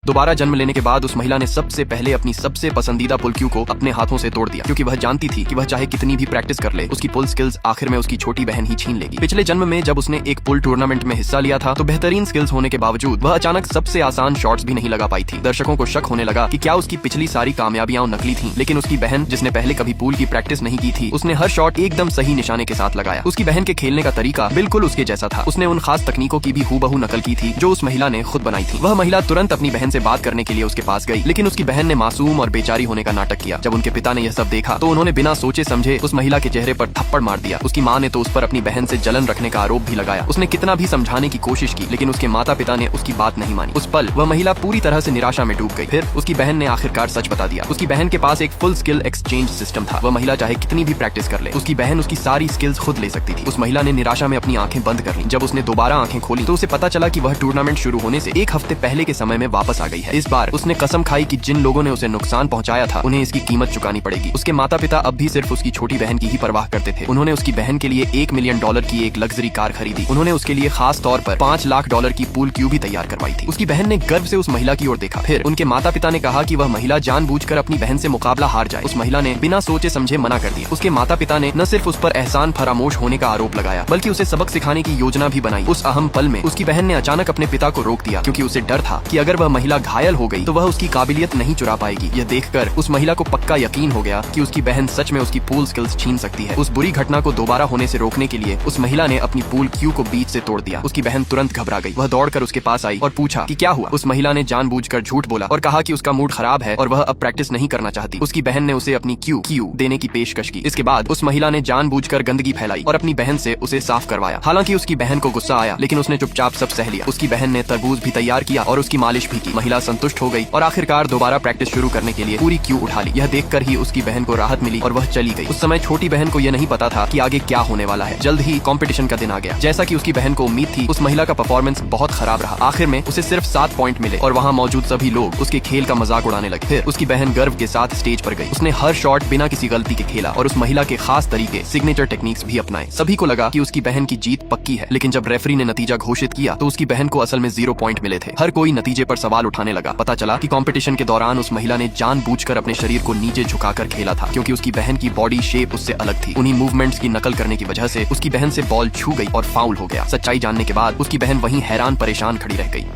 दोबारा जन्म लेने के बाद उस महिला ने सबसे पहले अपनी सबसे पसंदीदा पुल क्यू को अपने हाथों से तोड़ दिया, क्योंकि वह जानती थी कि वह चाहे कितनी भी प्रैक्टिस कर ले, उसकी पुल स्किल्स आखिर में उसकी छोटी बहन ही छीन लेगी। पिछले जन्म में जब उसने एक पुल टूर्नामेंट में हिस्सा लिया था तो बेहतरीन स्किल्स होने के बावजूद वह अचानक सबसे आसान शॉट्स भी नहीं लगा पाई थी। दर्शकों को शक होने लगा कि क्या उसकी पिछली सारी कामयाबियां नकली थी, लेकिन उसकी बहन, जिसने पहले कभी पूल की प्रैक्टिस नहीं की थी, उसने हर शॉट एकदम सही निशाने के साथ लगाया। उसकी बहन के खेलने का तरीका बिल्कुल उसके जैसा था। उसने उन खास तकनीकों की भी हूबहू नकल की थी जो उस महिला ने खुद बनाई थी। वह महिला तुरंत अपनी बहन से बात करने के लिए उसके पास गई, लेकिन उसकी बहन ने मासूम और बेचारी होने का नाटक किया। जब उनके पिता ने यह सब देखा तो उन्होंने बिना सोचे समझे उस महिला के चेहरे पर थप्पड़ मार दिया। उसकी माँ ने तो उस पर अपनी बहन से जलन रखने का आरोप भी लगाया। उसने कितना भी समझाने की कोशिश की, लेकिन उसके माता पिता ने उसकी बात नहीं मानी। उस पल वह महिला पूरी तरह से निराशा में डूब गई। फिर उसकी बहन ने आखिरकार सच बता दिया। उसकी बहन के पास एक फुल स्किल एक्सचेंज सिस्टम था। वह महिला चाहे कितनी भी प्रैक्टिस कर ले, उसकी बहन उसकी सारी स्किल्स खुद ले सकती थी। उस महिला ने निराशा में अपनी आंखें बंद कर ली। जब उसने दोबारा आंखें खोली तो उसे पता चला कि वह टूर्नामेंट शुरू होने से एक हफ्ते पहले के समय में वापस आ गई है। इस बार उसने कसम खाई कि जिन लोगों ने उसे नुकसान पहुंचाया था उन्हें इसकी कीमत चुकानी पड़ेगी। उसके माता पिता अब भी सिर्फ उसकी छोटी बहन की ही परवाह करते थे। उन्होंने उसकी बहन के लिए $1 मिलियन की एक लग्जरी कार खरीदी। उन्होंने उसके लिए खास तौर पर $5 लाख की पूल क्यू भी तैयार करवाई थी। उसकी बहन ने गर्व से उस महिला की ओर देखा। फिर उनके माता पिता ने कहा कि वह महिला जानबूझकर अपनी बहन से मुकाबला हार जाए। उस महिला ने बिना सोचे समझे मना कर दिया। उसके माता पिता ने न सिर्फ उस पर एहसान फरामोश होने का आरोप लगाया, बल्कि उसे सबक सिखाने की योजना भी बनाई। उस अहम पल में उसकी बहन ने अचानक अपने पिता को रोक दिया, क्योंकि उसे डर था कि अगर वह महिला घायल हो गई तो वह उसकी काबिलियत नहीं चुरा पाएगी। यह देखकर उस महिला को पक्का यकीन हो गया कि उसकी बहन सच में उसकी पूल स्किल्स छीन सकती है। उस बुरी घटना को दोबारा होने से रोकने के लिए उस महिला ने अपनी पूल क्यू को बीच से तोड़ दिया। उसकी बहन तुरंत घबरा गई। वह दौड़कर उसके पास आई और पूछा कि क्या हुआ। उस महिला ने जानबूझकर झूठ बोला और कहा कि उसका मूड खराब है और वह अब प्रैक्टिस नहीं करना चाहती। उसकी बहन ने उसे अपनी क्यू देने की पेशकश की। इसके बाद उस महिला ने जानबूझकर गंदगी फैलाई और अपनी बहन से उसे साफ करवाया। हालांकि उसकी बहन को गुस्सा आया, लेकिन उसने चुपचाप सब सह लिया। उसकी बहन ने तरबूज भी तैयार किया और उसकी मालिश भी की। महिला संतुष्ट हो गई और आखिरकार दोबारा प्रैक्टिस शुरू करने के लिए पूरी क्यू उठा ली। यह देखकर ही उसकी बहन को राहत मिली और वह चली गई। उस समय छोटी बहन को यह नहीं पता था कि आगे क्या होने वाला है। जल्द ही कंपटीशन का दिन आ गया। जैसा कि उसकी बहन को उम्मीद थी, उस महिला का परफॉर्मेंस बहुत खराब रहा। आखिर में उसे सिर्फ 7 पॉइंट मिले और वहाँ मौजूद सभी लोग उसके खेल का मजाक उड़ाने लगे। फिर उसकी बहन गर्व के साथ स्टेज पर गई। उसने हर शॉट बिना किसी गलती के खेला और उस महिला के खास तरीके, सिग्नेचर टेक्निक्स भी अपनाए। सभी को लगा कि उसकी बहन की जीत पक्की है, लेकिन जब रेफरी ने नतीजा घोषित किया तो उसकी बहन को असल में 0 पॉइंट मिले थे। हर कोई नतीजे पर सवाल उठाने लगा। पता चला कि कंपटीशन के दौरान उस महिला ने जानबूझकर अपने शरीर को नीचे झुकाकर खेला था, क्योंकि उसकी बहन की बॉडी शेप उससे अलग थी। उन्हीं मूवमेंट्स की नकल करने की वजह से उसकी बहन से बॉल छू गई और फाउल हो गया। सच्चाई जानने के बाद उसकी बहन वहीं हैरान परेशान खड़ी रह गई।